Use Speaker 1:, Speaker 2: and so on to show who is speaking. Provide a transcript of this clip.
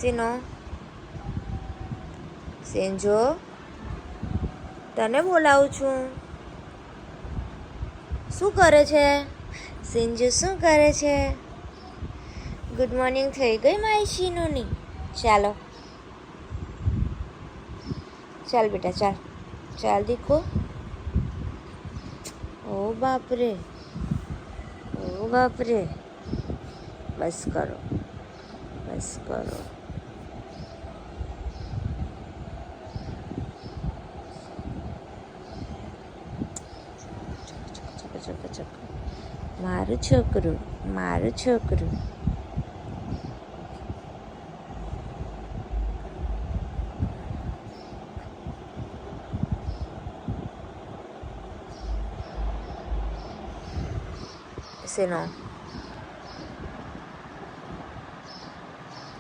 Speaker 1: સીનો સેન્જો તને બોલાવું છું. શું કરે છે સેન્જો? શું કરે છે? ગુડ મોર્નિંગ થઈ ગઈ મારી શીનુની. ચાલો ચાલ બેટા ચાલ ચાલ દીકો. ઓ બાપરે, ઓ બાપરે, બસ કરો, બસ કરો. મારું છોકરું, મારું છોકરું. શેનો